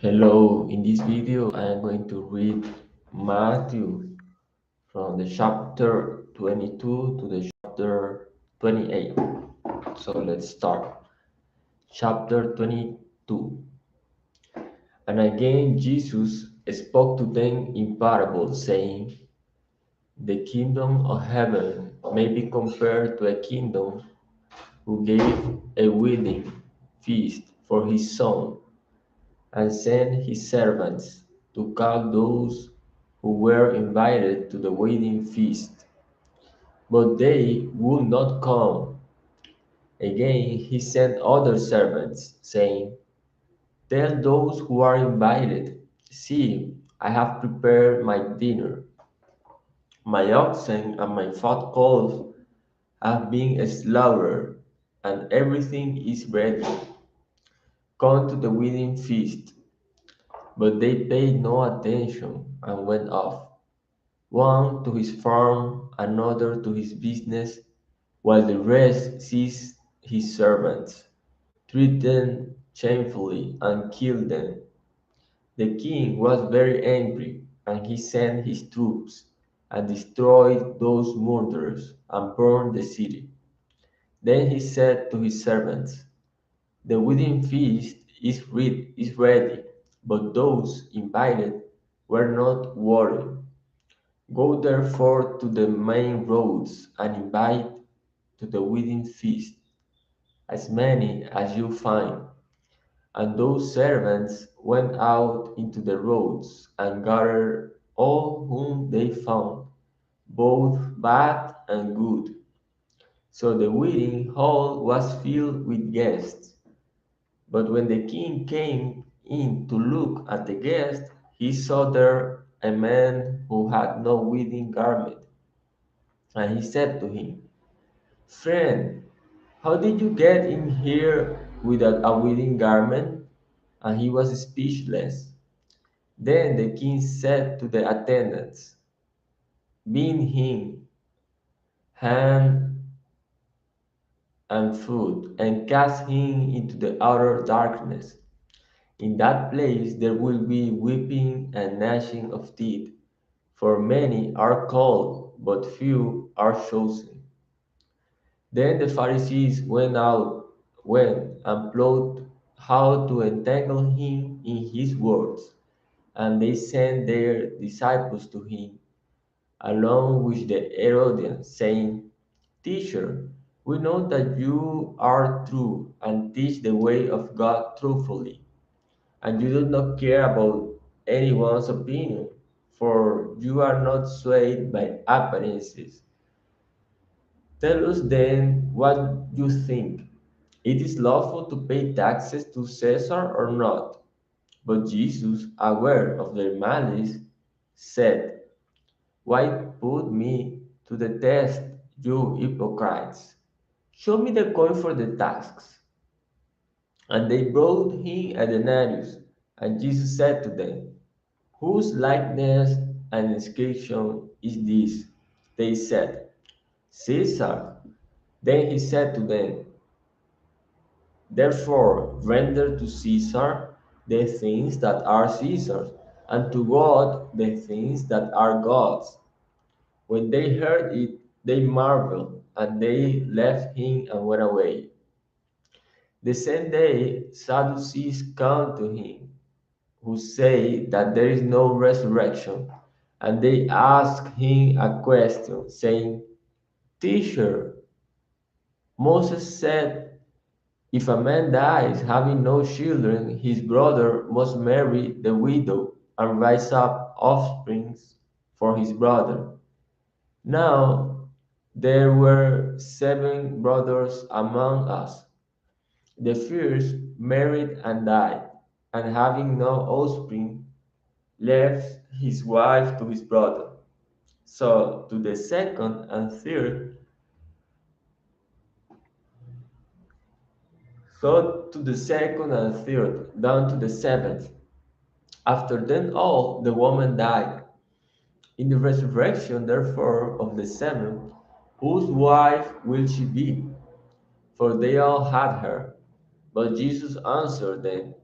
Hello, in this video I am going to read Matthew from the chapter 22 to the chapter 28. So let's start. Chapter 22. And again Jesus spoke to them in parables, saying, the kingdom of heaven may be compared to a kingdom who gave a wedding feast for his son and sent his servants to call those who were invited to the wedding feast. But they would not come. Again he sent other servants, saying, tell those who are invited, see, I have prepared my dinner. My oxen and my fat calves have been slaughtered, and everything is ready. Come to the wedding feast. But they paid no attention and went off, one to his farm, another to his business, while the rest seized his servants, treated them shamefully, and killed them. The king was very angry, and he sent his troops and destroyed those murderers and burned the city. Then he said to his servants, the wedding feast is ready, but those invited were not worthy. Go therefore to the main roads and invite to the wedding feast as many as you find. And those servants went out into the roads and gathered all whom they found, both bad and good. So the wedding hall was filled with guests. But when the king came in to look at the guests, he saw there a man who had no wedding garment. And he said to him, friend, how did you get in here without a wedding garment? And he was speechless. Then the king said to the attendants, bind him hand and foot, and cast him into the outer darkness. In that place there will be weeping and gnashing of teeth, for many are called, but few are chosen. Then the Pharisees went and plotted how to entangle him in his words, and they sent their disciples to him, along with the Herodians, saying, teacher, we know that you are true and teach the way of God truthfully, and you do not care about anyone's opinion, for you are not swayed by appearances. Tell us then what you think. It is lawful to pay taxes to Caesar or not? But Jesus, aware of their malice, said, why put me to the test, you hypocrites? Show me the coin for the tax. And they brought him a denarius. And Jesus said to them, whose likeness and inscription is this? They said, Caesar. Then he said to them, therefore render to Caesar the things that are Caesar's, and to God the things that are God's. When they heard it, they marveled, and they left him and went away. The same day Sadducees come to him, who say that there is no resurrection, and they ask him a question, saying, teacher, Moses said, if a man dies having no children, his brother must marry the widow and raise up offspring for his brother. Now there were 7 brothers among us. The first married and died, and having no offspring, left his wife to his brother. So to the second and third, so to the second and third, down to the seventh. After them all, the woman died. In the resurrection, therefore, of the seventh, whose wife will she be? For they all had her. But Jesus answered them,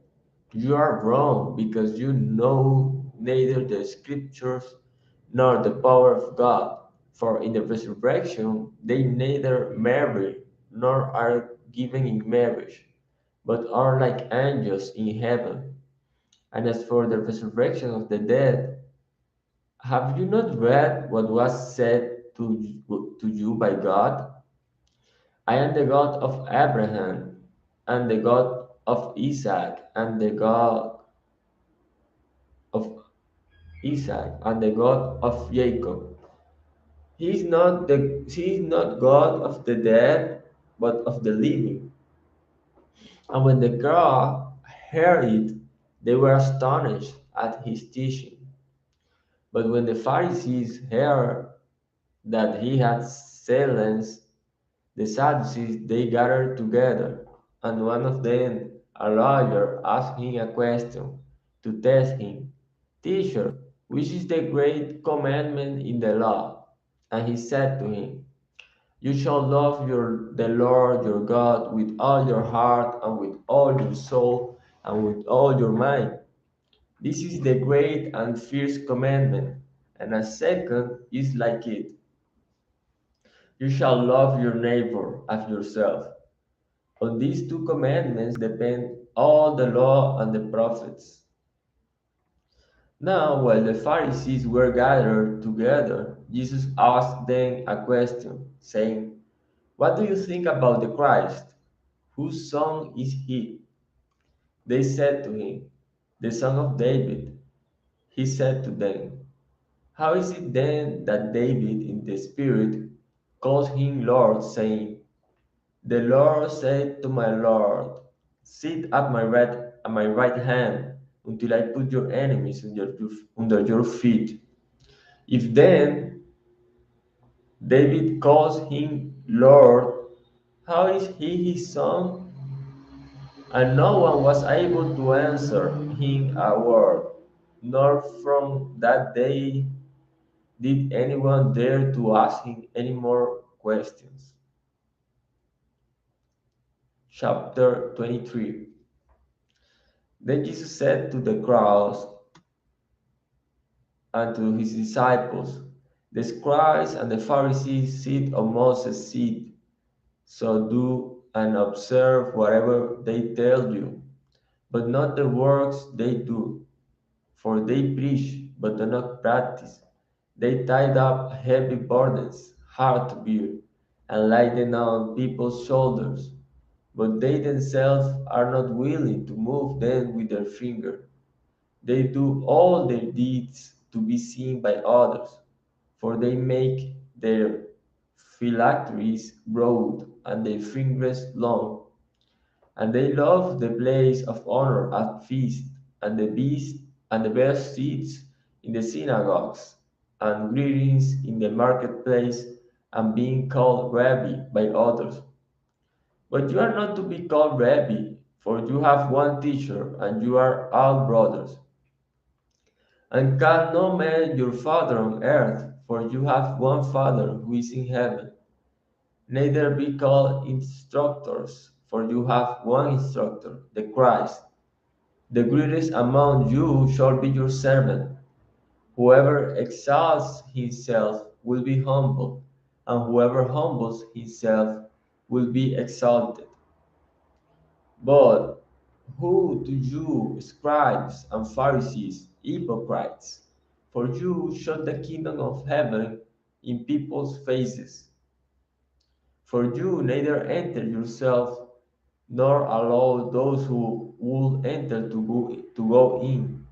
You are wrong because you know neither the scriptures nor the power of God. For in the resurrection they neither marry nor are given in marriage, but are like angels in heaven. And as for the resurrection of the dead, have you not read what was said to you by God? I am the God of Abraham, and the God of Isaac, and the God of Isaac, and the God of Jacob. He is not God of the dead, but of the living. And when the crowd heard it, they were astonished at his teaching. But when the Pharisees heard that he had silenced the Sadducees, they gathered together, and one of them, a lawyer, asked him a question to test him. Teacher, which is the great commandment in the law? And he said to him, you shall love the Lord your God with all your heart and with all your soul and with all your mind. This is the great and first commandment, and a second is like it. You shall love your neighbor as yourself. On these two commandments depend all the law and the prophets. Now, while the Pharisees were gathered together, Jesus asked them a question, saying, what do you think about the Christ? Whose son is he? They said to him, the son of David. He said to them, how is it then that David in the Spirit calls him Lord, saying, the Lord said to my Lord, sit at my right hand until I put your enemies under your feet. If then David calls him Lord, how is he his son? And no one was able to answer him a word, nor from that day did anyone dare to ask him any more questions. Chapter 23. Then Jesus said to the crowds and to his disciples, the scribes and the Pharisees sit on Moses' seat, so do and observe whatever they tell you, but not the works they do, for they preach but do not practice. They tied up heavy burdens, hard to bear, and lay them on people's shoulders, but they themselves are not willing to move them with their finger. They do all their deeds to be seen by others, for they make their phylacteries broad and their fingers long, and they love the place of honor at feast, and the best seats in the synagogues, and greetings in the marketplace, and being called Rabbi by others. But you are not to be called Rabbi, for you have one teacher, and you are all brothers. And call no man your father on earth, for you have one Father who is in heaven. Neither be called instructors, for you have one instructor, the Christ. The greatest among you shall be your servant. Whoever exalts himself will be humbled, and whoever humbles himself will be exalted. But who to you, scribes and Pharisees, hypocrites? For you shut the kingdom of heaven in people's faces. For you neither enter yourself nor allow those who would enter to go in.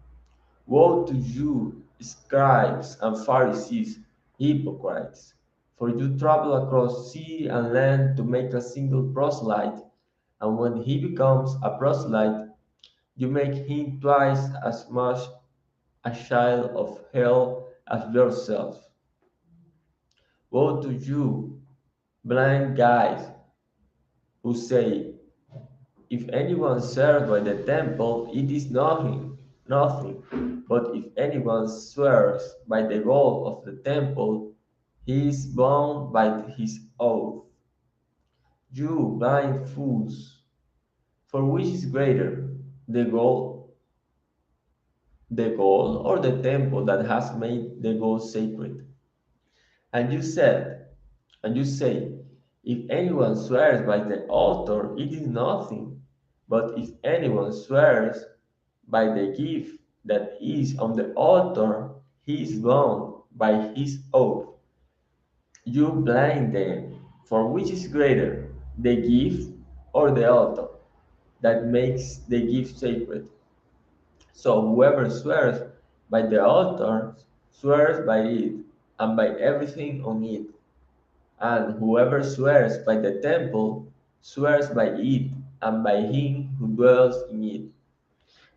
Woe to you, scribes and Pharisees, hypocrites! For you travel across sea and land to make a single proselyte, and when he becomes a proselyte, you make him twice as much a child of hell as yourself. Woe to you, blind guides, who say, if anyone serves by the temple, it is nothing. But if anyone swears by the gold of the temple, he is bound by his oath. You blind fools, for which is greater, the gold the gold or the temple that has made the gold sacred? And you said, and you say, if anyone swears by the altar, it is nothing. But if anyone swears by the gift that is on the altar, he is bound by his oath. You blind them, for which is greater, the gift or the altar that makes the gift sacred? So whoever swears by the altar swears by it and by everything on it. And whoever swears by the temple swears by it and by him who dwells in it.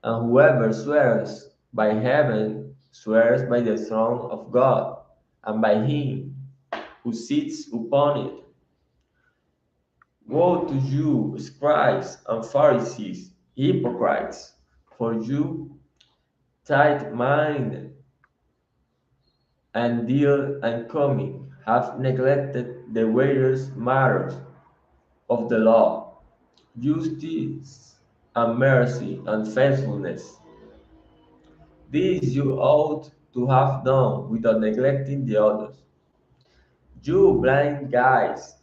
And whoever swears by heaven swears by the throne of God and by him who sits upon it. Woe to you, scribes and Pharisees, hypocrites! For you tight mind and deal and coming have neglected the weightiest matters of the law, justice and mercy and faithfulness. These you ought to have done without neglecting the others. You blind guides,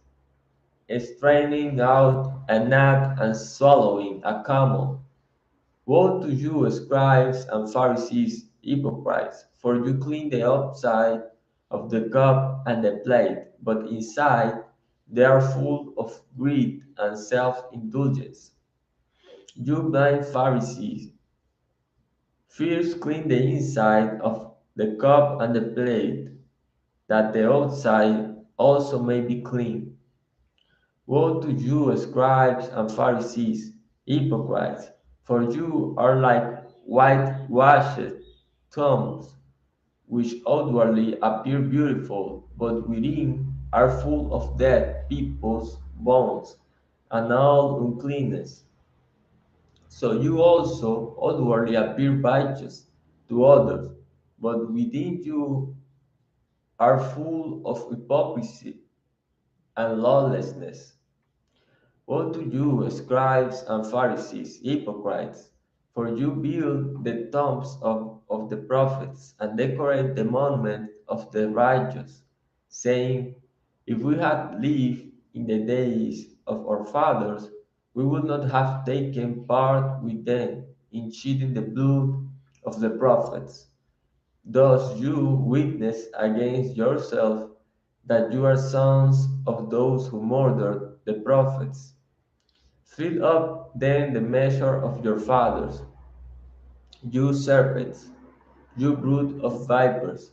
straining out a gnat and swallowing a camel. Woe to you, scribes and Pharisees, hypocrites, for you clean the outside of the cup and the plate, but inside they are full of greed and self indulgence. You blind Pharisees, first clean the inside of the cup and the plate, that the outside also may be clean. Woe to you, scribes and Pharisees, hypocrites, for you are like whitewashed tombs, which outwardly appear beautiful, but within are full of dead people's bones and all uncleanness. So you also outwardly appear righteous to others, but within you are full of hypocrisy and lawlessness. Woe to you, scribes and Pharisees, hypocrites! For you build the tombs of the prophets and decorate the monument of the righteous, saying, if we had lived in the days of our fathers, we would not have taken part with them in shedding the blood of the prophets. Thus you witness against yourself that you are sons of those who murdered the prophets. Fill up then the measure of your fathers, you serpents, you brood of vipers.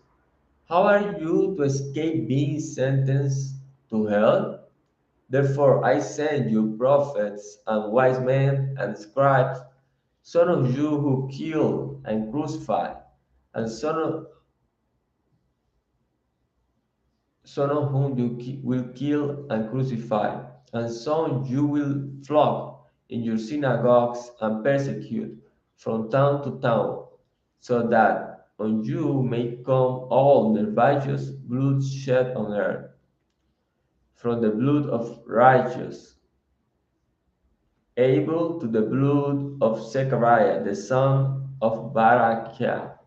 How are you to escape being sentenced to hell? Therefore I send you prophets and wise men and scribes, son of you who kill and crucify, and son of whom you will kill and crucify, and some you will flog in your synagogues and persecute from town to town, so that on you may come all the righteous blood shed on earth, from the blood of righteous Abel to the blood of Zechariah the son of Barachiah,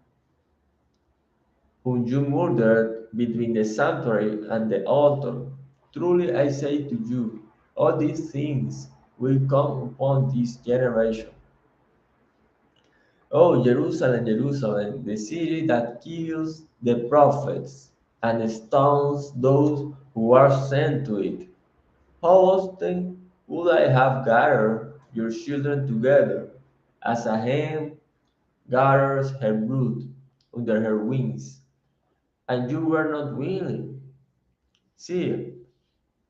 whom you murdered between the sanctuary and the altar. Truly I say to you, all these things will come upon this generation. O Jerusalem, Jerusalem, the city that kills the prophets and stones those who are sent to it. How often would I have gathered your children together as a hen gathers her brood under her wings, and you were not willing? See,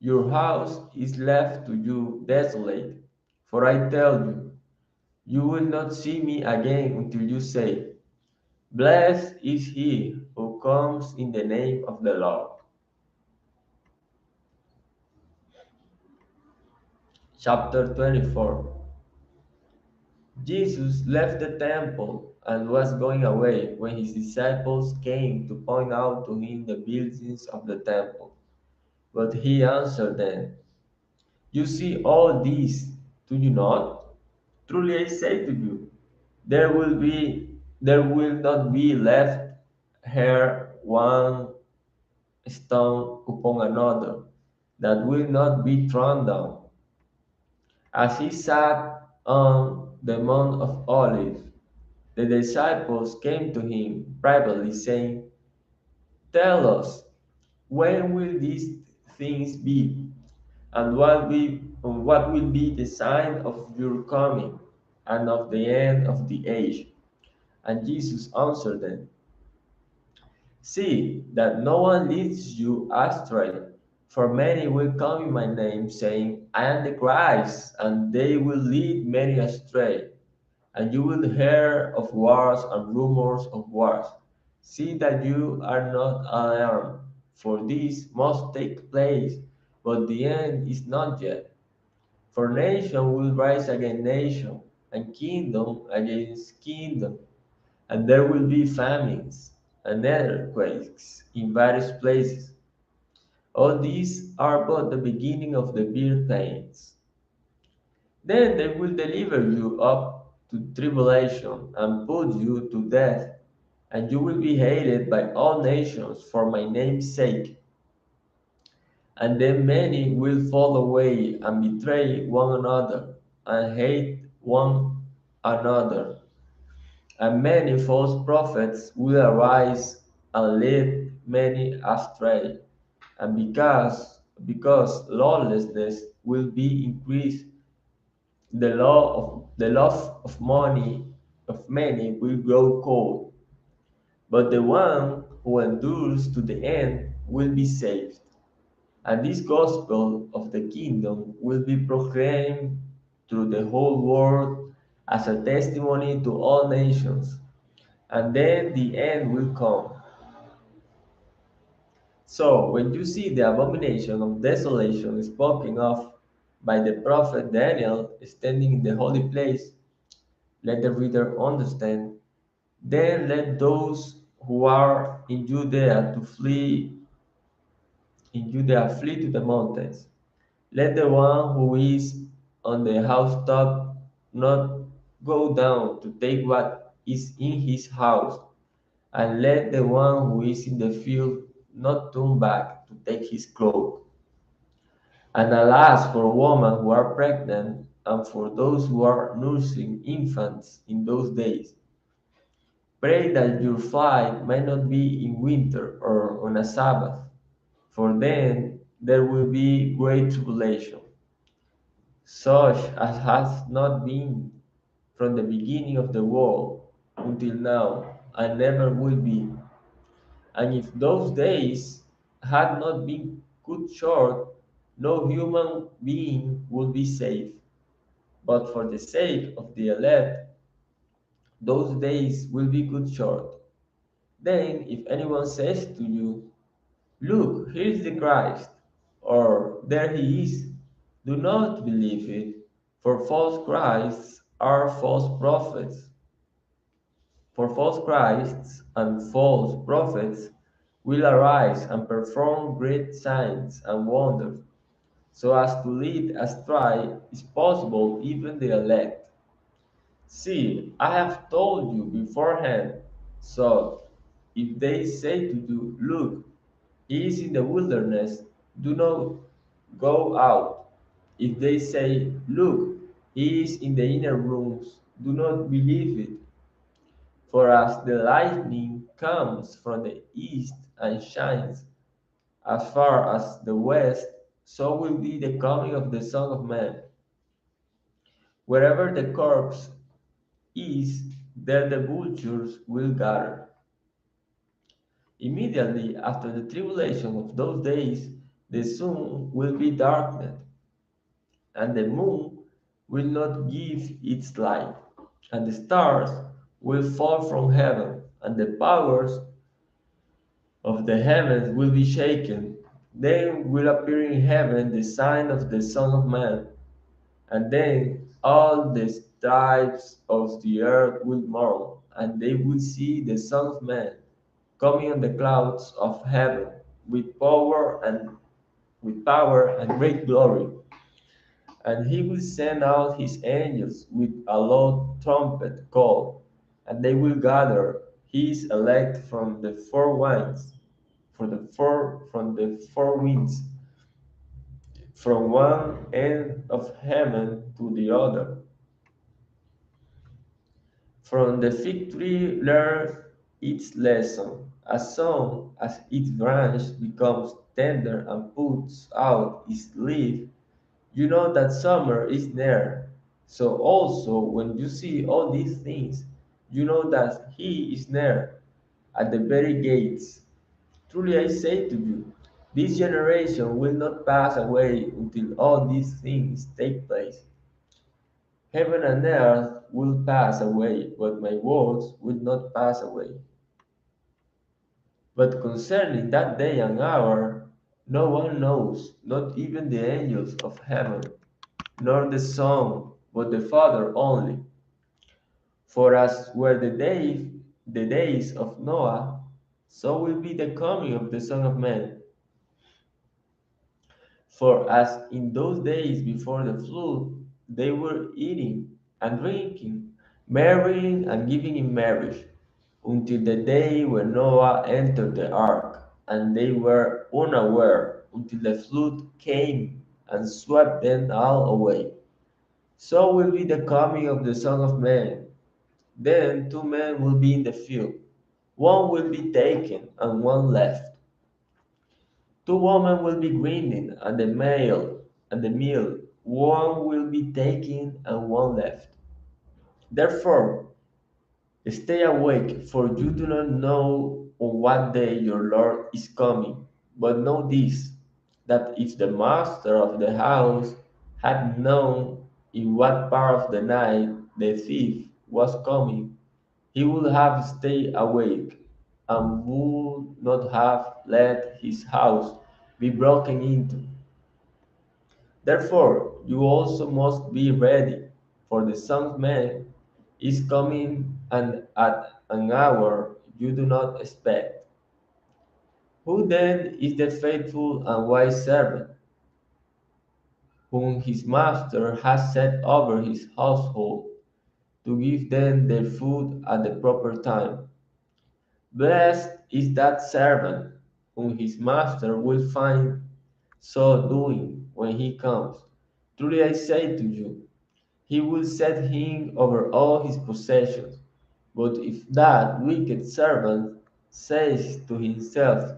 your house is left to you desolate. For I tell you, you will not see me again until you say, blessed is he who comes in the name of the Lord. Chapter 24. Jesus left the temple and was going away when his disciples came to point out to him the buildings of the temple. But he answered them, you see all these, do you not? Truly I say to you, there will be There will not be left here one stone upon another that will not be thrown down. As he sat on the Mount of Olives, the disciples came to him privately, saying, "Tell us, when will these things be? And what will be the sign of your coming and of the end of the age?" And Jesus answered them, "See that no one leads you astray. For many will come in my name, saying, 'I am the Christ,' and they will lead many astray. And you will hear of wars and rumors of wars. See that you are not alarmed, for this must take place, but the end is not yet. For nation will rise against nation, and kingdom against kingdom, and there will be famines and earthquakes in various places. All these are but the beginning of the birth pains. Then they will deliver you up to tribulation and put you to death, and you will be hated by all nations for my name's sake. And then many will fall away and betray one another and hate one another. And many false prophets will arise and lead many astray. And because lawlessness will be increased, the love of money of many will grow cold. But the one who endures to the end will be saved. And this gospel of the kingdom will be proclaimed through the whole world as a testimony to all nations, and then the end will come. So, when you see the abomination of desolation spoken of by the prophet Daniel standing in the holy place, let the reader understand. Then let those who are in Judea flee to the mountains. Let the one who is on the housetop not go down to take what is in his house, and let the one who is in the field not turn back to take his cloak. And alas for women who are pregnant and for those who are nursing infants in those days. Pray that your flight may not be in winter or on a Sabbath, for then there will be great tribulation, such as has not been from the beginning of the world until now, and never will be. And if those days had not been cut short, no human being would be saved. But for the sake of the elect, those days will be cut short. Then, if anyone says to you, "Look, here is the Christ," or "There he is," do not believe it, for false Christs are false prophets. For false Christs and false prophets will arise and perform great signs and wonders, so as to lead astray, if possible, even the elect. See, I have told you beforehand. So, if they say to you, "Look, he is in the wilderness," do not go out. If they say, "Look, he is in the inner rooms," do not believe it. For as the lightning comes from the east and shines as far as the west, so will be the coming of the Son of Man. Wherever the corpse is, there the vultures will gather. Immediately after the tribulation of those days, the sun will be darkened, and the moon will not give its light, and the stars will fall from heaven, and the powers of the heavens will be shaken. Then will appear in heaven the sign of the Son of Man, and then all the tribes of the earth will mourn, and they will see the Son of Man coming on the clouds of heaven with power and great glory. And he will send out his angels with a loud trumpet call, and they will gather his elect from the four winds, from the four winds, from one end of heaven to the other. From the fig tree learn its lesson. As soon as its branch becomes tender and puts out its leaf, you know that summer is near. So also, when you see all these things, you know that he is near, at the very gates. Truly I say to you, this generation will not pass away until all these things take place. Heaven and earth will pass away, but my words will not pass away. But concerning that day and hour, no one knows, not even the angels of heaven, nor the Son, but the Father only. For as were the days of Noah, so will be the coming of the Son of Man. For as in those days before the flood, they were eating and drinking, marrying and giving in marriage, until the day when Noah entered the ark, and they were unaware until the flood came and swept them all away. So will be the coming of the Son of Man. Then two men will be in the field, one will be taken and one left. Two women will be grinding at the mill, one will be taken and one left. Therefore, stay awake, for you do not know on what day your Lord is coming. But know this, that if the master of the house had known in what part of the night the thief was coming, he would have stayed awake and would not have let his house be broken into. Therefore, you also must be ready, for the Son of Man is coming and at an hour you do not expect. Who then is the faithful and wise servant, whom his master has set over his household to give them their food at the proper time? Blessed is that servant whom his master will find so doing when he comes. Truly I say to you, he will set him over all his possessions. But if that wicked servant says to himself,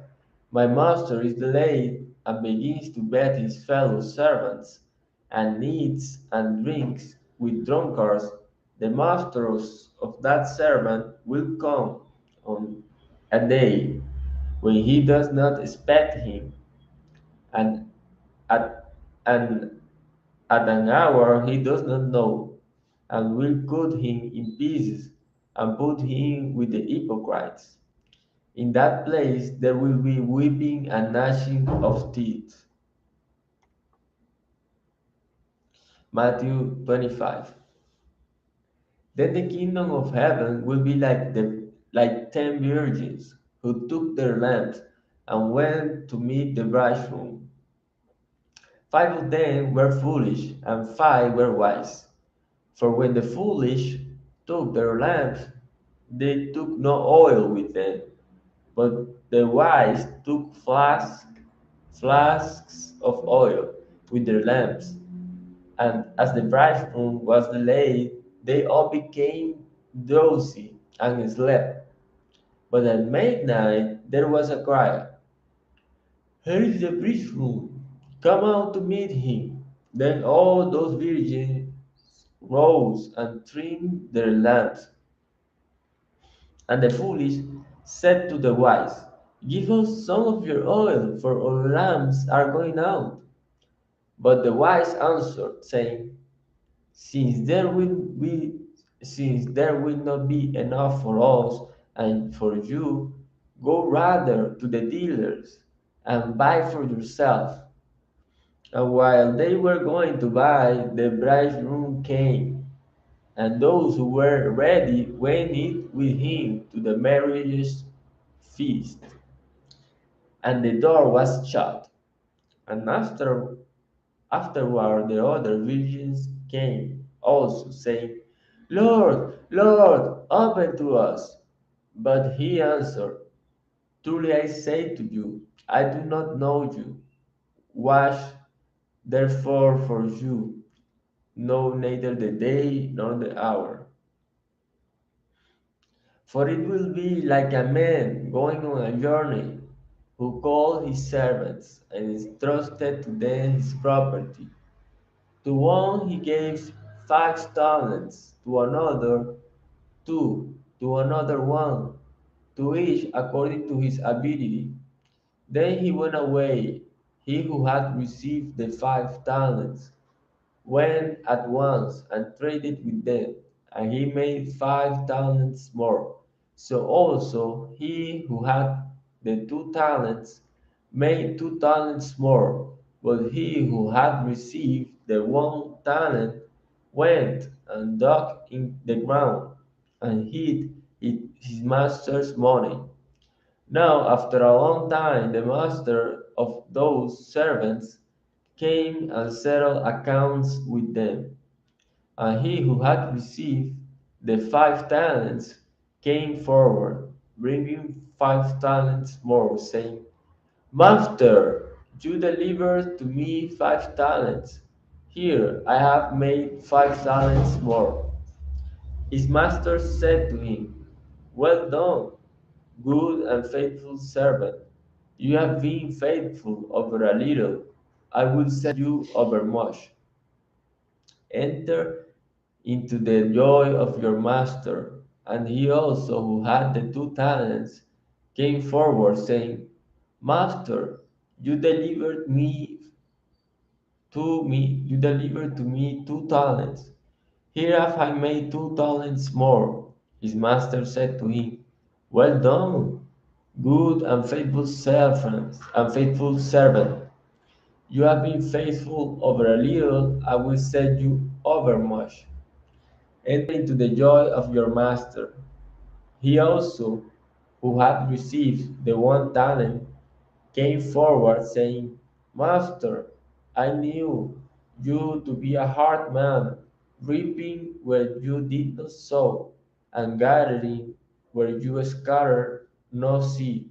my master is delayed, and begins to beat his fellow servants, and eats and drinks with drunkards, the master of that servant will come on a day when he does not expect him, and at, and at an hour he does not know, and will cut him in pieces and put him with the hypocrites. In that place there will be weeping and gnashing of teeth. Matthew 25. Then the kingdom of heaven will be like 10 virgins who took their lamps and went to meet the bridegroom. 5 of them were foolish, and 5 were wise. For when the foolish took their lamps, they took no oil with them, but the wise took flasks of oil with their lamps. And as the bridegroom was delayed, they all became drowsy and slept. But at midnight there was a cry, here is the bridegroom, come out to meet him. Then all those virgins rose and trimmed their lamps. And the foolish said to the wise, give us some of your oil, for our lamps are going out. But the wise answered, saying, Since there will be since there will not be enough for us and for you, go rather to the dealers and buy for yourself. And while they were going to buy, the bridegroom came, and those who were ready went in with him to the marriage feast, and the door was shut. And afterward the other virgins came also, saying, Lord, Lord, open to us. But he answered, Truly I say to you, I do not know you. Wash therefore for you, know neither the day nor the hour. For it will be like a man going on a journey, who called his servants and entrusted to them his property. To one he gave 5 talents, to another two, to another one, to each according to his ability. Then he went away. He who had received the 5 talents went at once and traded with them, and he made 5 talents more. So also he who had the 2 talents made 2 talents more. But he who had received the 1 talent went and dug in the ground and hid his master's money. Now, after a long time, the master of those servants came and settled accounts with them. And he who had received the 5 talents came forward, bringing 5 talents more, saying, Master, you delivered to me 5 talents. Here I have made 5 talents more. His master said to him, Well done, good and faithful servant. You have been faithful over a little. I will set you over much. Enter into the joy of your master. And he also, who had the 2 talents, came forward, saying, Master, you delivered you delivered to me 2 talents. Here have I made 2 talents more. His master said to him, Well done, good and faithful servant. You have been faithful over a little, I will set you over much. Enter into the joy of your master. He also, who had received the 1 talent, came forward, saying, Master, I knew you to be a hard man, reaping where you did not sow, and gathering where you scattered no seed.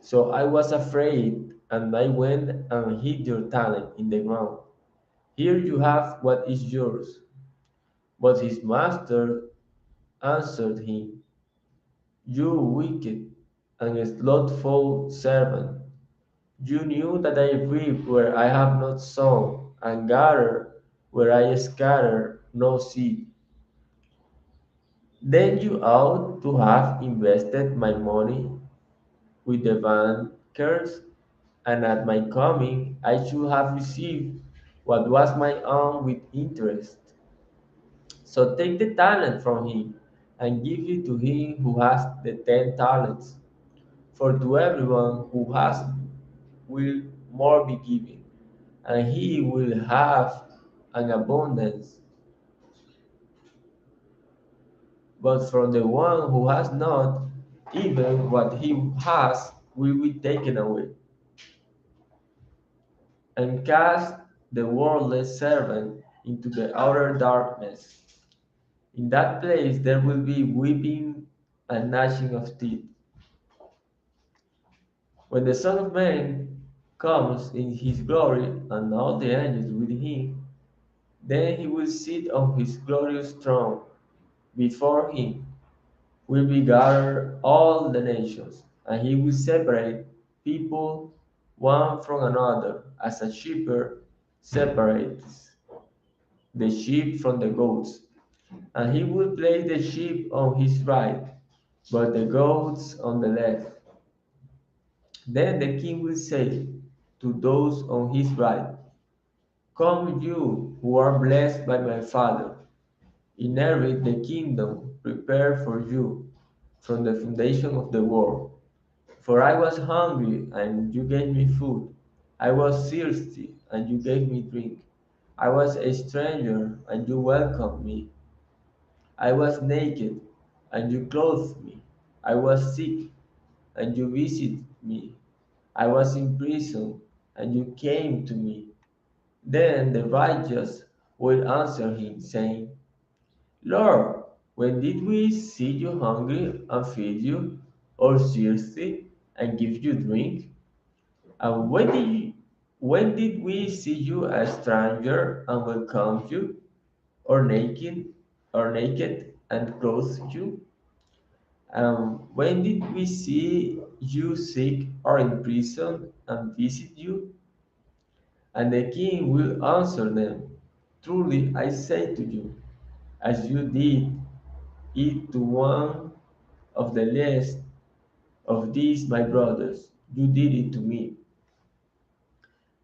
So I was afraid, and I went and hid your talent in the ground. Here you have what is yours. But his master answered him, You wicked and slothful servant, you knew that I reap where I have not sown, and gather where I scattered no seed. Then you ought to have invested my money with the bankers, and at my coming I should have received what was my own with interest. So take the talent from him and give it to him who has the 10 talents. For to everyone who has will more be given, and he will have an abundance. But from the one who has not, even what he has will be taken away. And cast the worthless servant into the outer darkness. In that place there will be weeping and gnashing of teeth. When the Son of Man comes in his glory and all the angels with him, then he will sit on his glorious throne. Before him will be gathered all the nations, and he will separate people one from another, as a shepherd separates the sheep from the goats. And he will place the sheep on his right, but the goats on the left. Then the king will say to those on his right, Come, you who are blessed by my Father, inherit the kingdom prepared for you from the foundation of the world. For I was hungry, and you gave me food. I was thirsty, and you gave me drink. I was a stranger, and you welcomed me. I was naked, and you clothed me. I was sick, and you visited me. I was in prison, and you came to me. Then the righteous will answer him, saying, Lord, When did we see you hungry and feed you, or thirsty and give you drink? And when did we see you a stranger and welcome you, or naked and clothe you? When did we see you sick or in prison and visit you? And the king will answer them, truly I say to you, as you did it to one of the least of these my brothers, you did it to me.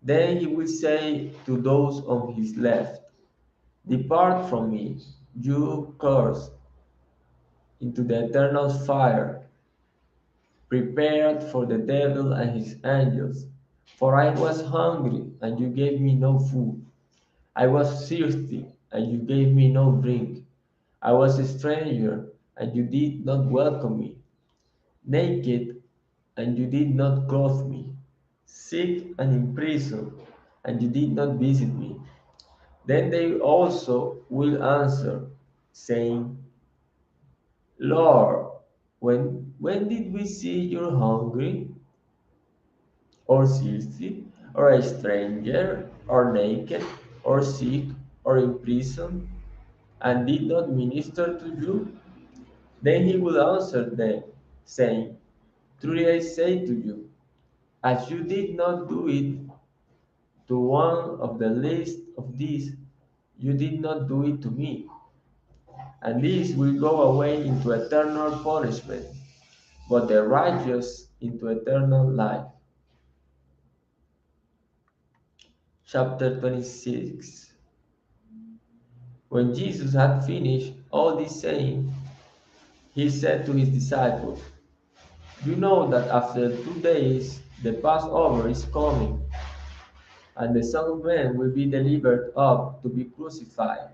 Then he will say to those on his left, depart from me, you cursed, into the eternal fire, prepared for the devil and his angels. For I was hungry, and you gave me no food. I was thirsty, and you gave me no drink. I was a stranger, and you did not welcome me. Naked, and you did not clothe me. Sick and in prison, and you did not visit me. Then they also will answer, saying, Lord, when did we see you hungry, or thirsty, or a stranger, or naked, or sick, or in prison, and did not minister to you? Then he will answer them, saying, truly I say to you, as you did not do it to one of the least of these, you did not do it to me. And these will go away into eternal punishment, but the righteous into eternal life. Chapter 26. When Jesus had finished all this saying, he said to his disciples, you know that after 2 days the Passover is coming, and the Son of Man will be delivered up to be crucified.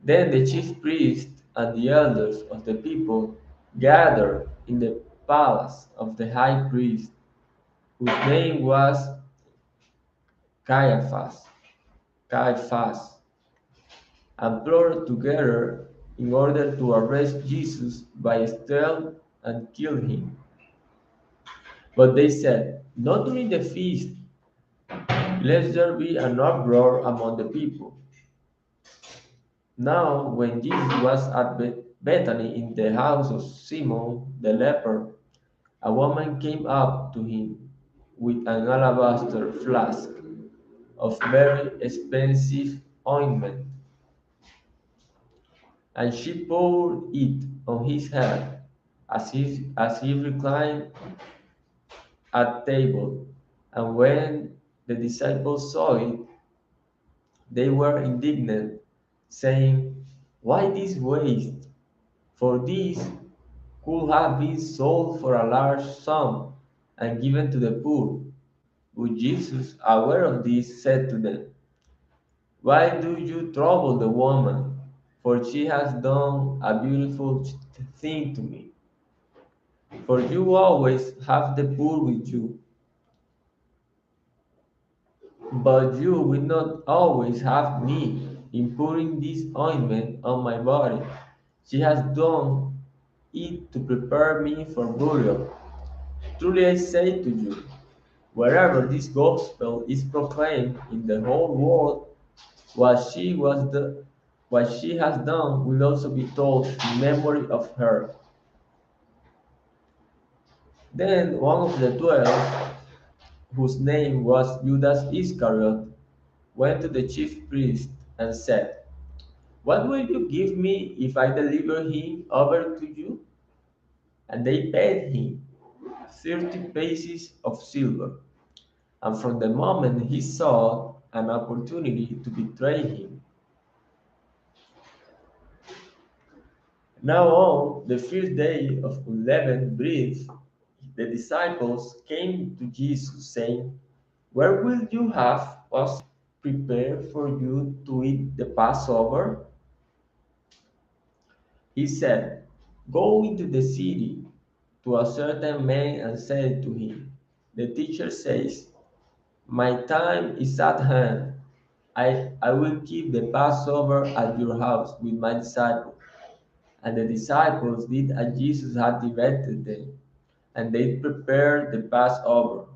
Then the chief priests and the elders of the people gathered in the palace of the high priest, whose name was Caiaphas, Caiaphas, and plotted together in order to arrest Jesus by stealth and kill him. But they said, not during the feast, lest there be an uproar among the people. Now, when Jesus was at Bethany in the house of Simon the leper, a woman came up to him with an alabaster flask of very expensive ointment, and she poured it on his head as he reclined at table. And when the disciples saw it, they were indignant, saying, why this waste? For this could have been sold for a large sum and given to the poor. But Jesus, aware of this, said to them, why do you trouble the woman? For she has done a beautiful thing to me. For you always have the poor with you, but you will not always have me. In pouring this ointment on my body, she has done it to prepare me for burial. Truly I say to you, wherever this gospel is proclaimed in the whole world, what what she has done will also be told in memory of her. Then one of the 12, whose name was Judas Iscariot, went to the chief priest and said, what will you give me if I deliver him over to you? And they paid him 30 pieces of silver. And from the moment he saw an opportunity to betray him. Now on the first day of unleavened bread, the disciples came to Jesus, saying, where will you have us prepare for you to eat the Passover? He said, go into the city to a certain man and say to him, the teacher says, my time is at hand. I will keep the Passover at your house with my disciples. And the disciples did as Jesus had directed them, and they prepared the Passover.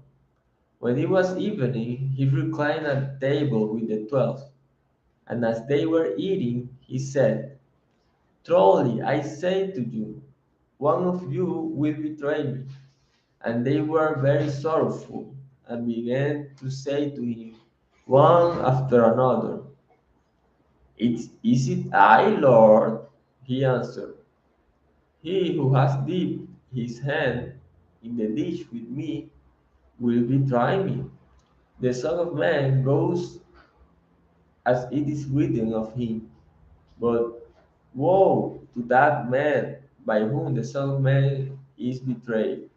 When it was evening, he reclined at table with the 12, and as they were eating, he said, "Truly I say to you, one of you will betray me." And they were very sorrowful, and began to say to him, one after another, Is it I, Lord?" He answered, "He who has dipped his hand in the dish with me will betray me. The Son of Man goes as it is written of him. But woe to that man by whom the Son of Man is betrayed.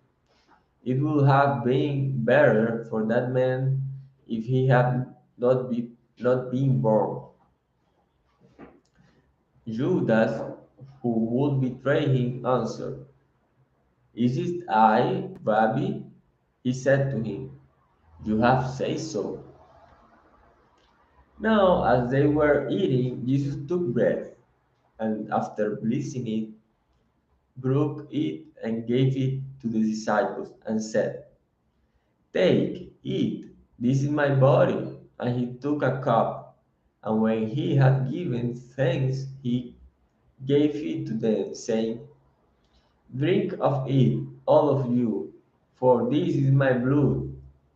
It would have been better for that man if he had not been born." Judas, who would betray him, answered, "Is it I, Rabbi?" He said to him, "You have said so." Now, as they were eating, Jesus took bread, and after blessing it, broke it and gave it to the disciples, and said, "Take, eat, this is my body." And he took a cup, and when he had given thanks, he gave it to them, saying, "Drink of it, all of you, for this is my blood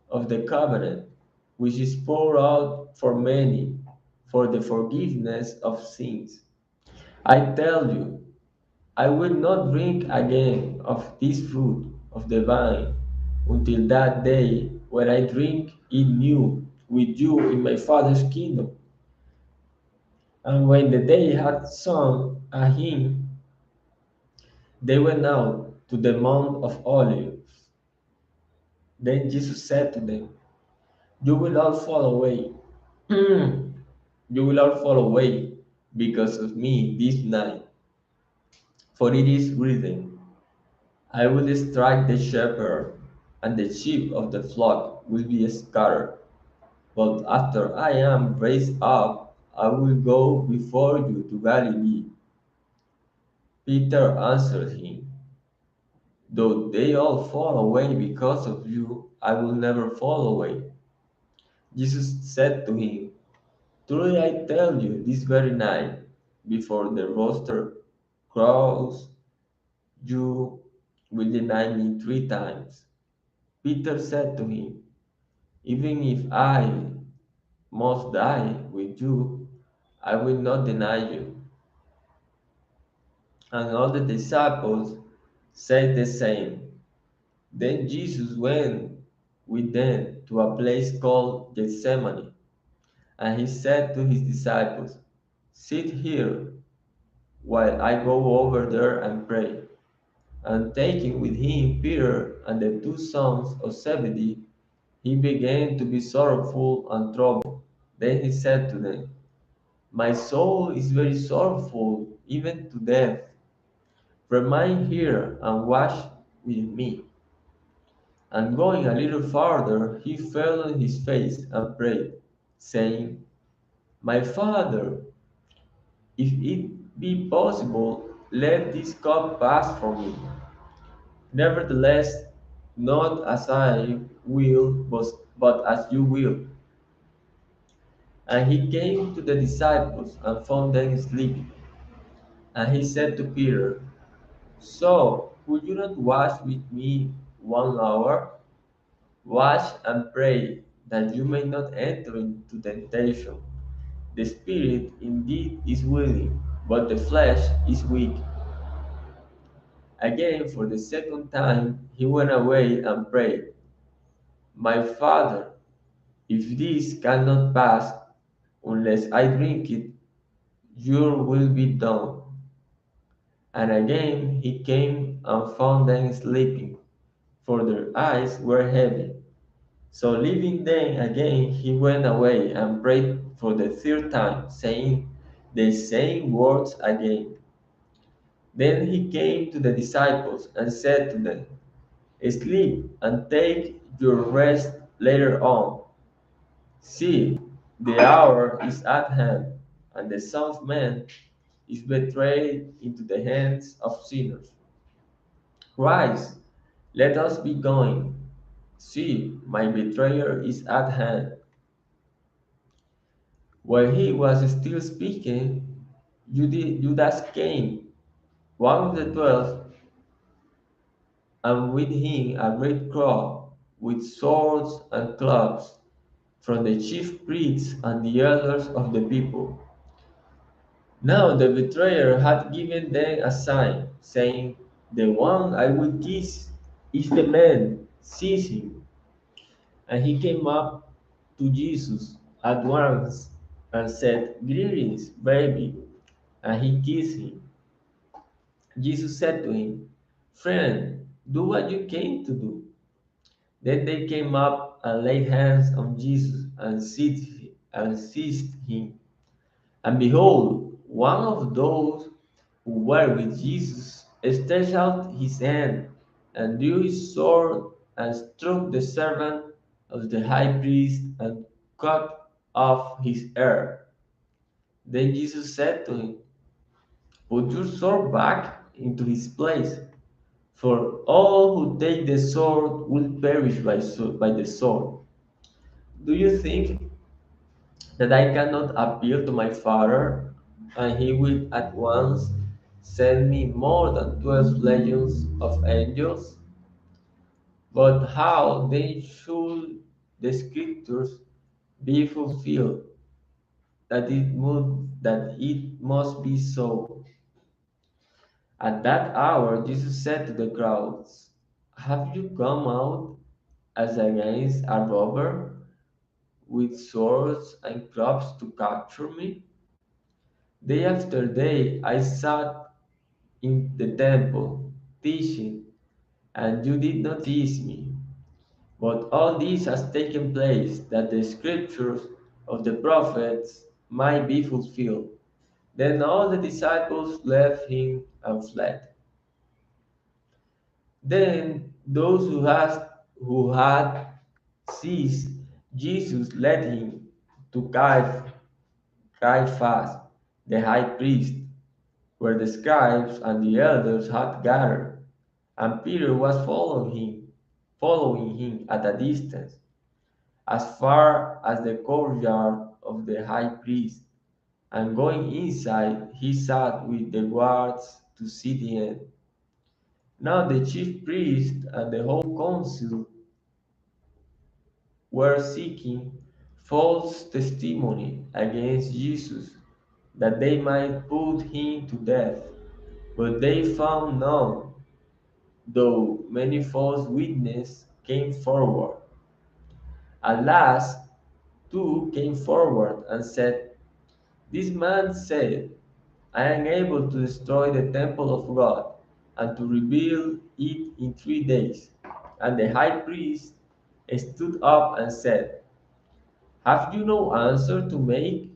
of the covenant, which is poured out for many for the forgiveness of sins. I tell you, I will not drink again of this fruit of the vine until that day when I drink it new with you in my Father's kingdom." And when they had sung a hymn, they went out to the Mount of Olives. Then Jesus said to them, "You will all fall away. You will all fall away because of me this night. For it is written, I will strike the shepherd, and the sheep of the flock will be scattered. But after I am raised up, I will go before you to Galilee." Peter answered him, "Though they all fall away because of you, I will never fall away." Jesus said to him, "Truly I tell you, this very night, before the rooster crows, you will deny me 3 times." Peter said to him, "Even if I must die with you, I will not deny you." And all the disciples said the same. Then Jesus went with them to a place called Gethsemane, and he said to his disciples, "Sit here while I go over there and pray." And taking with him Peter and the 2 sons of Zebedee, he began to be sorrowful and troubled. Then he said to them, "My soul is very sorrowful, even to death. Remain here and watch with me." And going a little farther, he fell on his face and prayed, saying, "My Father, if it be possible, let this cup pass from me. Nevertheless, not as I will, but as you will." And he came to the disciples and found them sleeping. And he said to Peter, "So, would you not watch with me 1 hour? Watch and pray that you may not enter into temptation. The spirit indeed is willing, but the flesh is weak." Again, for the second time, he went away and prayed, "My Father, if this cannot pass unless I drink it, your will be done." And again he came and found them sleeping, for their eyes were heavy. So leaving them again, he went away and prayed for the third time, saying the same words again. Then he came to the disciples and said to them, "Sleep and take your rest later on. See, the hour is at hand, and the Son of Man is betrayed into the hands of sinners. Rise, let us be going. See, my betrayer is at hand. While he was still speaking, Judas came, one of the 12, and with him a great crowd, with swords and clubs, from the chief priests and the elders of the people. Now the betrayer had given them a sign, saying, "The one I will kiss is the man, seize him." And he came up to Jesus at once and said, "Greetings, baby." And he kissed him. Jesus said to him, "Friend, do what you came to do." Then they came up and laid hands on Jesus and seized him. And behold, one of those who were with Jesus stretched out his hand and drew his sword and struck the servant of the high priest and cut off his ear. Then Jesus said to him, "Put your sword back into his place, for all who take the sword will perish by the sword. Do you think that I cannot appeal to my Father, and he will at once send me more than 12 legions of angels? But how then should the scriptures be fulfilled that it must be so?" At that hour Jesus said to the crowds, "Have you come out as against a robber with swords and clubs to capture me? Day after day I sat in the temple teaching, and you did not seize me. But all this has taken place that the scriptures of the prophets might be fulfilled." Then all the disciples left him and fled. Then those who had seized Jesus led him to Caiaphas, the high priest, where the scribes and the elders had gathered, and Peter was following him at a distance, as far as the courtyard of the high priest. And going inside, he sat with the guards to see the end. Now the chief priest and the whole council were seeking false testimony against Jesus, that they might put him to death. But they found none, though many false witnesses came forward. At last, two came forward and said, "This man said, 'I am able to destroy the temple of God and to rebuild it in 3 days.'" And the high priest stood up and said, "Have you no answer to make?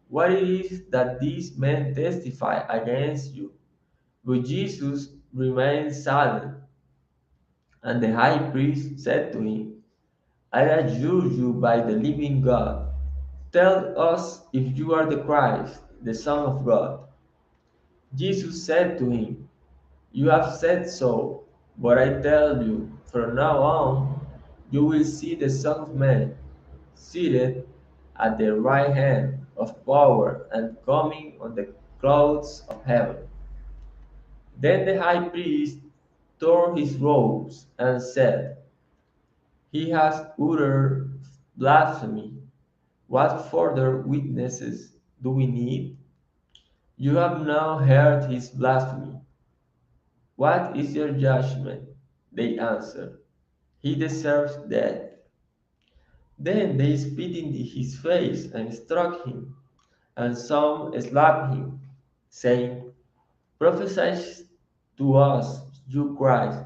What it is that these men testify against you?" But Jesus remained silent. And the high priest said to him, "I adjure you by the living God, tell us if you are the Christ, the Son of God." Jesus said to him, "You have said so, but I tell you, from now on you will see the Son of Man seated at the right hand of power and coming on the clouds of heaven." Then the high priest tore his robes and said, "He has uttered blasphemy. What further witnesses do we need? You have now heard his blasphemy. What is your judgment?" They answered, "He deserves death." Then they spit in his face and struck him, and some slapped him, saying, "Prophesy to us, you Christ,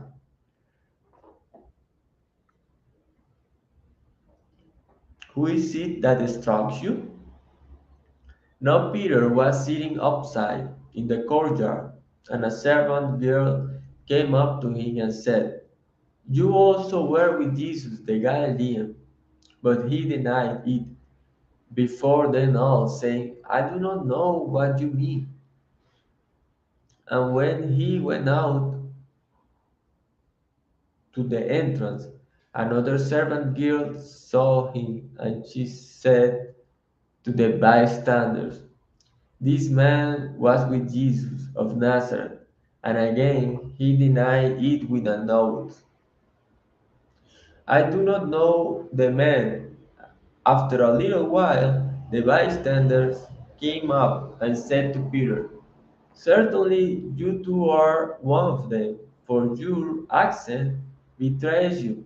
who is it that struck you?" Now Peter was sitting outside in the courtyard, and a servant girl came up to him and said, "You also were with Jesus the Galilean." But he denied it before them all, saying, "I do not know what you mean." And when he went out to the entrance, another servant girl saw him, and she said to the bystanders, "This man was with Jesus of Nazareth." And again he denied it with an oath, "I do not know the man." After a little while, the bystanders came up and said to Peter, "Certainly you too are one of them, for your accent betrays you."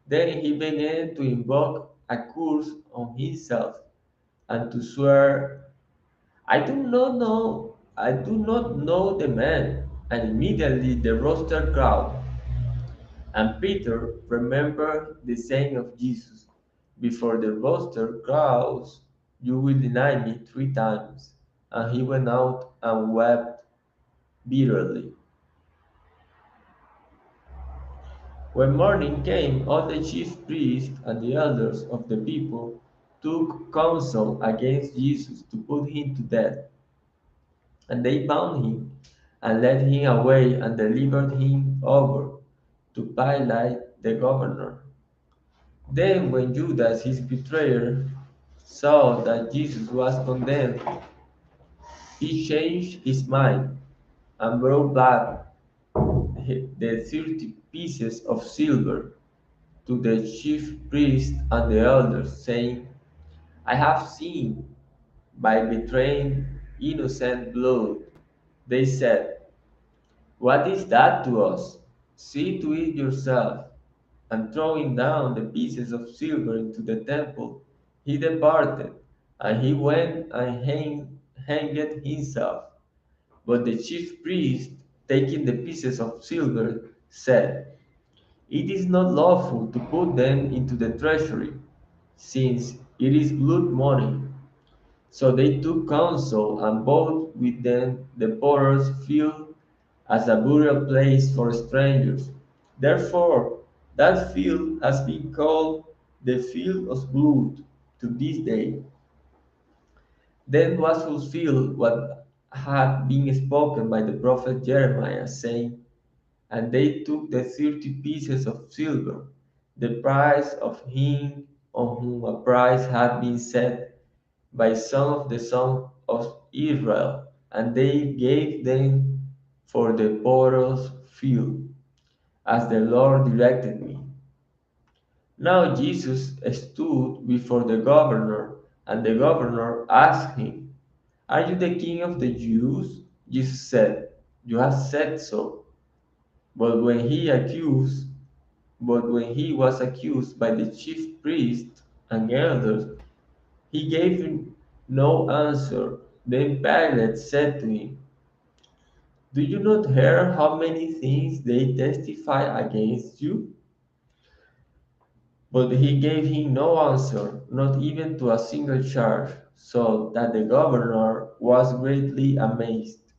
Then he began to invoke a curse on himself and to swear, I do not know the man." And immediately the rooster crowed. And Peter remembered the saying of Jesus, "Before the rooster crows, you will deny me 3 times." And he went out and wept bitterly. When morning came, all the chief priests and the elders of the people took counsel against Jesus to put him to death. And they bound him and led him away and delivered him over to Pilate the governor. Then, when Judas, his betrayer, saw that Jesus was condemned, he changed his mind and brought back the 30 pieces of silver to the chief priests and the elders, saying, "I have sinned by betraying innocent blood." They said, "What is that to us? See to it yourself." And throwing down the pieces of silver into the temple, he departed, and he went and hanged himself. But the chief priest, taking the pieces of silver, said, "It is not lawful to put them into the treasury, since it is blood money." So they took counsel and bought with them the potter's field as a burial place for strangers. Therefore, that field has been called the field of blood to this day. Then was fulfilled what had been spoken by the prophet Jeremiah, saying, "And they took the 30 pieces of silver, the price of him on whom a price had been set by some of the sons of Israel, and they gave them for the potter's field, as the Lord directed me." Now Jesus stood before the governor, and the governor asked him, "Are you the king of the Jews?" Jesus said, "You have said so." But when he accused, but when he was accused by the chief priests and elders, he gave him no answer. Then Pilate said to him, "Do you not hear how many things they testify against you?" But he gave him no answer, not even to a single charge, so that the governor was greatly amazed.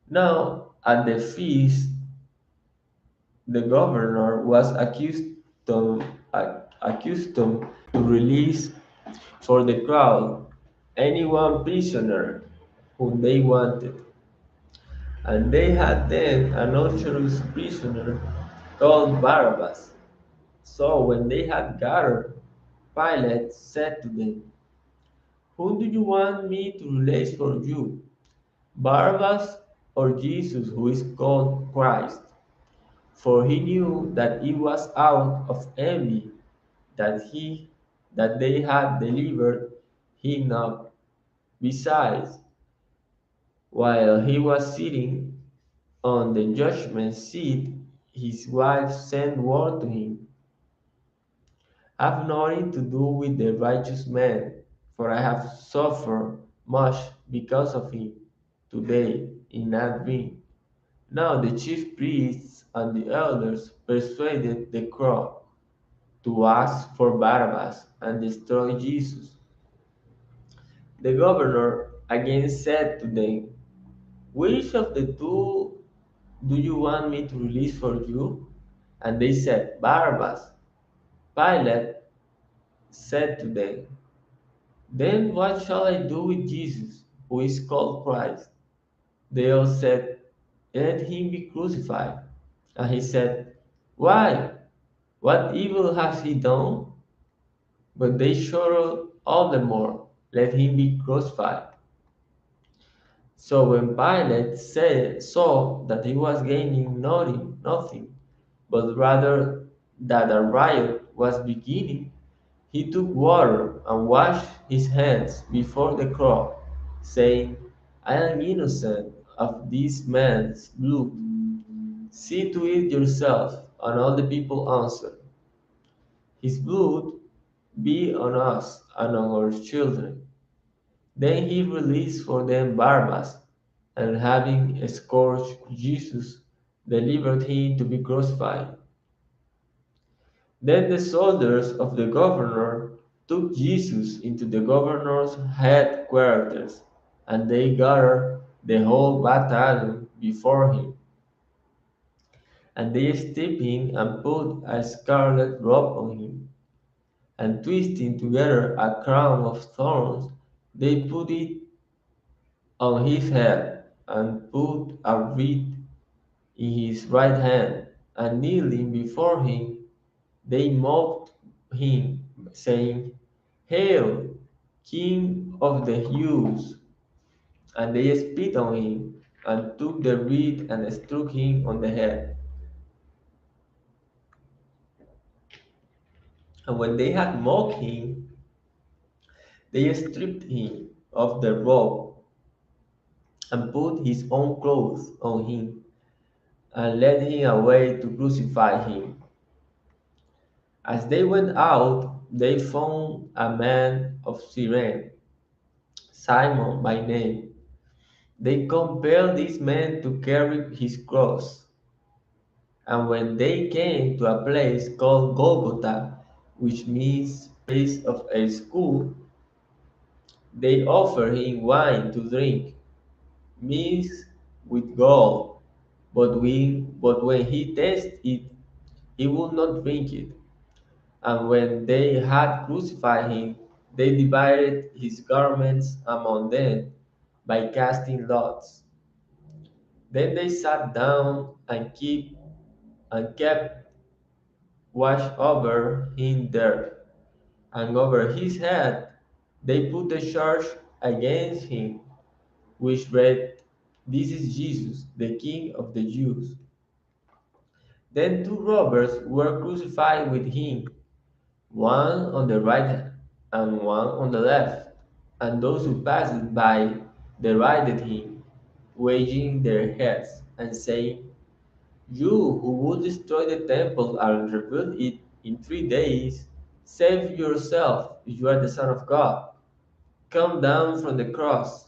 Now, at the feast, the governor was accustomed to release for the crowd any one prisoner whom they wanted. And they had then a notorious prisoner called Barabbas. So when they had gathered, Pilate said to them, "Whom do you want me to release for you, Barabbas or Jesus, who is called Christ?" For he knew that it was out of envy that he that they had delivered him up. Besides, while he was sitting on the judgment seat, his wife sent word to him, "Have nothing to do with the righteous man, for I have suffered much because of him today in that dream." Now the chief priests and the elders persuaded the crowd to ask for Barabbas and destroy Jesus. The governor again said to them, "Which of the two do you want me to release for you?" And they said, "Barabbas." Pilate said to them, "Then what shall I do with Jesus, who is called Christ?" They all said, let him be crucified. And he said, why? What evil has he done? But they shouted all the more, let him be crucified. So when Pilate saw that he was gaining nothing, but rather that a riot was beginning, he took water and washed his hands before the crowd, saying, I am innocent of this man's blood. See to it yourself. And all the people answered, his blood be on us and on our children. Then he released for them Barabbas, and having scourged Jesus, delivered him to be crucified. Then the soldiers of the governor took Jesus into the governor's headquarters, and they gathered the whole battalion before him. And they stripped him and put a scarlet robe on him, and twisting together a crown of thorns, they put it on his head, and put a reed in his right hand, and kneeling before him, they mocked him, saying, Hail, King of the Jews! And they spit on him, and took the reed and struck him on the head. And when they had mocked him, they stripped him of the robe, and put his own clothes on him, and led him away to crucify him. As they went out, they found a man of Cyrene, Simon by name. They compelled this man to carry his cross. And when they came to a place called Golgotha, which means place of a skull, they offered him wine to drink, mixed with gall. But when he tasted it, he would not drink it. And when they had crucified him, they divided his garments among them by casting lots. Then they sat down and kept watch over him there. And over his head they put the charge against him, which read, This is Jesus, the King of the Jews. Then two robbers were crucified with him, one on the right and one on the left. And those who passed by derided him, wagging their heads, and saying, You who would destroy the temple and rebuild it in 3 days, save yourself if you are the Son of God. Come down from the cross.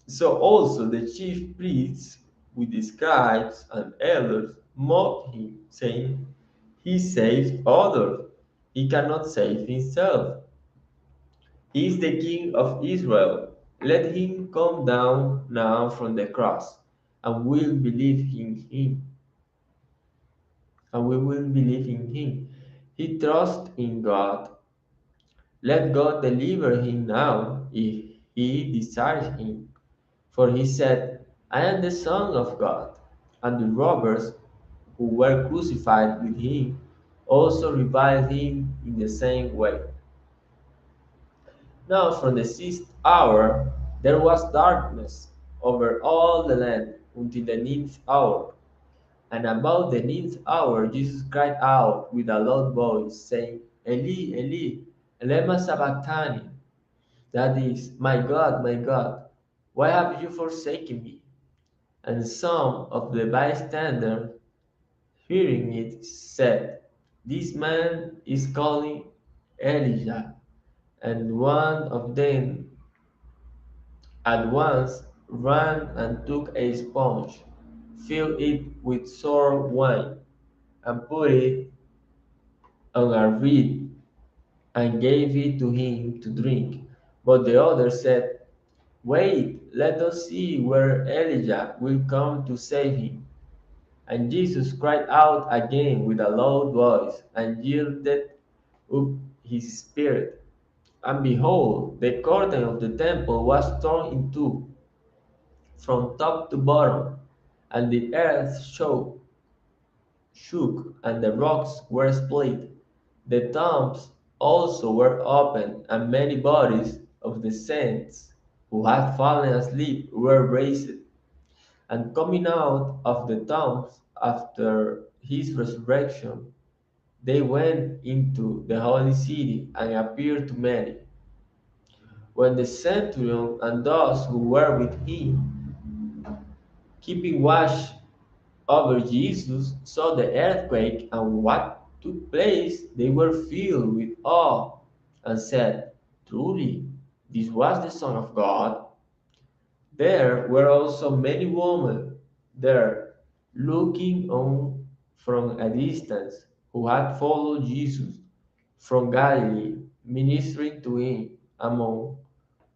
So also the chief priests with the scribes and elders mocked him, saying, He saved others, he cannot save himself. He is the King of Israel. Let him come down now from the cross, and we'll believe in him. And we will believe in him. He trusts in God. Let God deliver him now if he desires him. For he said, I am the Son of God. And the robbers who were crucified with him also reviled him in the same way. Now from the sixth hour there was darkness over all the land until the ninth hour. And about the ninth hour Jesus cried out with a loud voice, saying, Eli, Eli, lema sabachthani? That is, my God, why have you forsaken me? And some of the bystanders, hearing it, said, This man is calling Elijah. And one of them at once ran and took a sponge, filled it with sour wine, and put it on a reed, and gave it to him to drink. But the other said, Wait, let us see where Elijah will come to save him. And Jesus cried out again with a loud voice, and yielded up his spirit. And behold, the curtain of the temple was torn in two, from top to bottom, and the earth shook, and the rocks were split. The tombs also were opened, and many bodies of the saints who had fallen asleep were raised. And coming out of the tombs after his resurrection, they went into the holy city and appeared to many. When the centurion and those who were with him, keeping watch over Jesus, saw the earthquake and what took place, they were filled with awe and said, "Truly, this was the Son of God." There were also many women there, looking on from a distance, who had followed Jesus from Galilee, ministering to him, among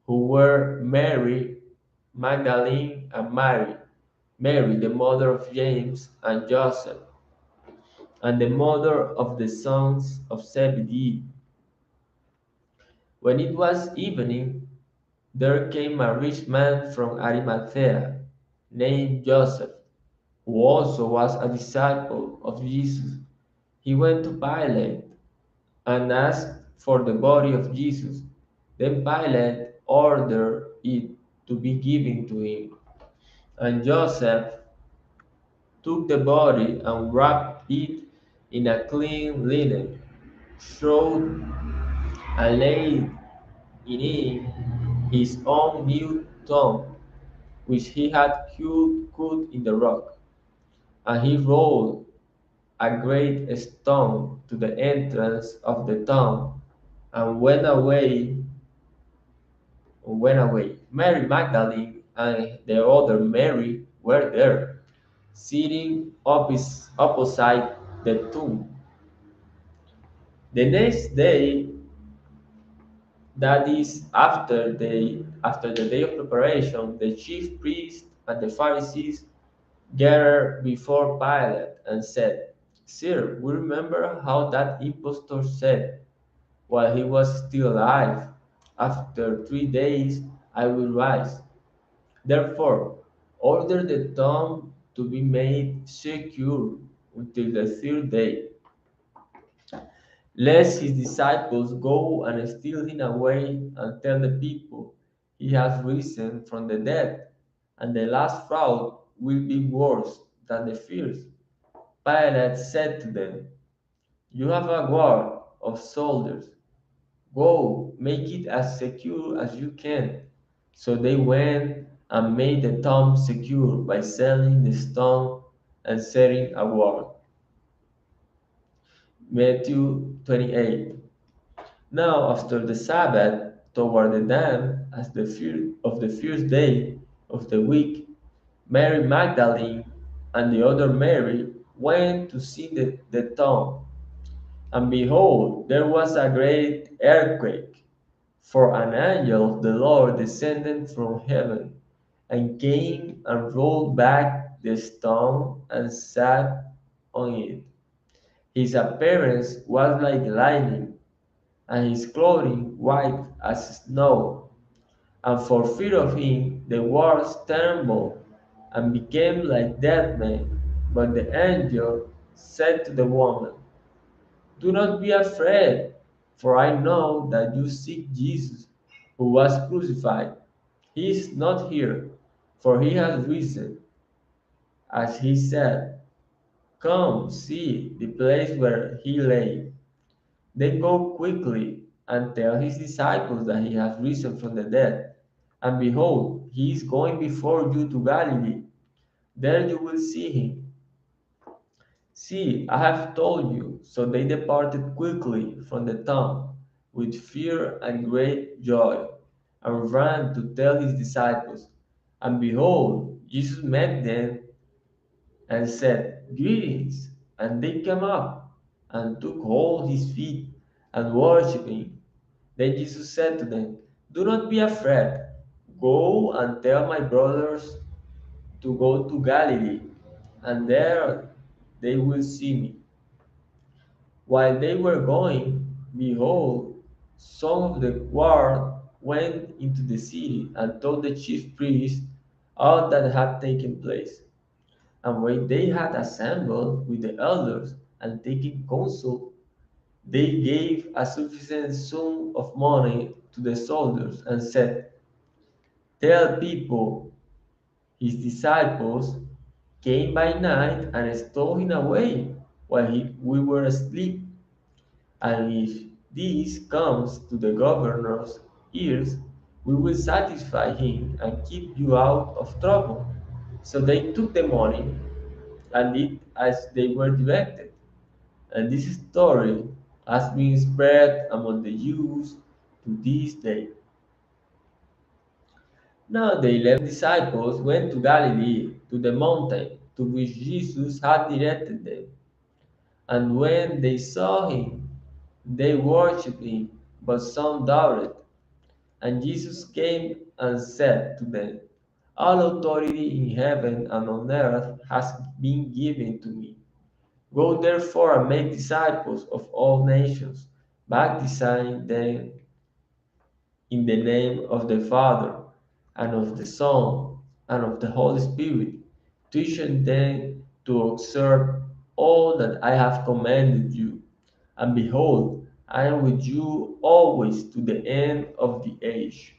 who were Mary Magdalene and Mary, the mother of James and Joseph, and the mother of the sons of Zebedee. When it was evening, there came a rich man from Arimathea, named Joseph, who also was a disciple of Jesus. He went to Pilate and asked for the body of Jesus. Then Pilate ordered it to be given to him. And Joseph took the body and wrapped it in a clean linen, shroud, and laid in it his own new tomb, which he had cut in the rock. And he rolled a great stone to the entrance of the tomb and went away. Mary Magdalene and the other Mary were there, sitting opposite the tomb. The next day, that is after the day of preparation, the chief priests and the Pharisees gathered before Pilate and said, "Sir, we remember how that impostor said, while he was still alive, 'After 3 days I will rise.' Therefore, order the tomb to be made secure until the third day, lest his disciples go and steal him away and tell the people he has risen from the dead, and the last fraud will be worse than the first." Pilate said to them, "You have a guard of soldiers. Go, make it as secure as you can." So they went and made the tomb secure by selling the stone and setting a guard. Matthew 28. Now, after the Sabbath, toward the dawn of the first day of the week, Mary Magdalene and the other Mary went to see the tomb. And behold, there was a great earthquake, for an angel of the Lord descended from heaven and came and rolled back the stone and sat on it. His appearance was like lightning, and his clothing white as snow. And for fear of him, the walls trembled and became like dead men. But the angel said to the woman, "Do not be afraid, for I know that you seek Jesus, who was crucified. He is not here, for he has risen, as he said. Come, see the place where he lay. Then go quickly and tell his disciples that he has risen from the dead. And behold, he is going before you to Galilee. There you will see him." "See, I have told you." So they departed quickly from the town with fear and great joy, and ran to tell his disciples. And behold, Jesus met them and said, "Greetings." And they came up and took hold his feet and worshipped him. Then Jesus said to them, "Do not be afraid. Go and tell my brothers to go to Galilee, and there they will see me." While they were going, behold, some of the guard went into the city and told the chief priests all that had taken place. And when they had assembled with the elders and taken counsel, they gave a sufficient sum of money to the soldiers and said, tell people his disciples came by night and stole him away while we were asleep. And if this comes to the governor's ears, we will satisfy him and keep you out of trouble. So they took the money and did as they were directed. And this story has been spread among the Jews to this day. Now the 11 disciples went to Galilee, to the mountain to which Jesus had directed them. And when they saw him, they worshipped him, but some doubted. And Jesus came and said to them, all authority in heaven and on earth has been given to me. Go therefore and make disciples of all nations, baptizing them in the name of the Father, and of the Son, and of the Holy Spirit, teaching them to observe all that I have commanded you. And behold, I am with you always to the end of the age.